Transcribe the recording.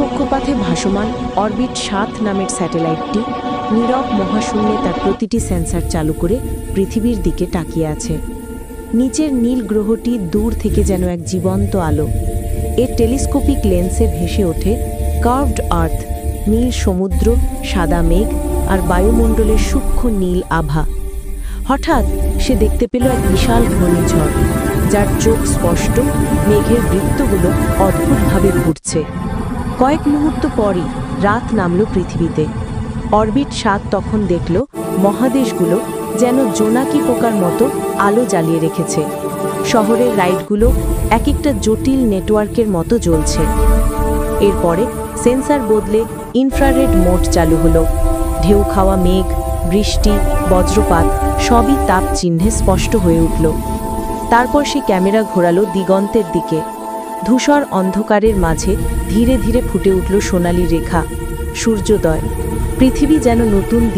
কক্ষপথে ভাসমান অরবিট ৭ নামের স্যাটেলাইটটি নীরব মহাশূন্যে তার প্রতিটি সেন্সর চালু করে পৃথিবীর দিকে তাকিয়ে আছে। নিচের নীল গ্রহটি দূর থেকে যেন এক জীবন্ত আলো। এর টেলিস্কোপিক লেন্সে ভেসে ওঠে কার্ভড আর্থ, নীল সমুদ্র, সাদা মেঘ আর বায়ুমণ্ডলের সূক্ষ্ম নীল আভা। হঠাৎ সে দেখতে পেল এক বিশাল ঘূর্ণিঝড়, যার চোখ স্পষ্ট, মেঘের বৃত্তগুলো অদ্ভুতভাবে ঘুরছে। কয়েক মুহূর্ত পরই রাত নামল পৃথিবীতে। অরবিট ৭ তখন দেখল মহাদেশগুলো যেন জোনাকি পোকার মতো আলো জ্বালিয়ে রেখেছে। শহরের লাইটগুলো এক একটা জটিল নেটওয়ার্কের মতো জ্বলছে। এরপরে সেন্সর বদলে ইনফ্রারেড মোড চালু হলো। ঢেউ খাওয়া মেঘ, বৃষ্টি, বজ্রপাত সবই তাপ চিহ্নে স্পষ্ট হয়ে উঠল। তারপর সে ক্যামেরা ঘোরালো দিগন্তের দিকে। ধূসর অন্ধকারের মাঝে ধীরে ধীরে ফুটে উঠল সোনালি রেখা, সূর্যোদয়। পৃথিবী যেন নতুন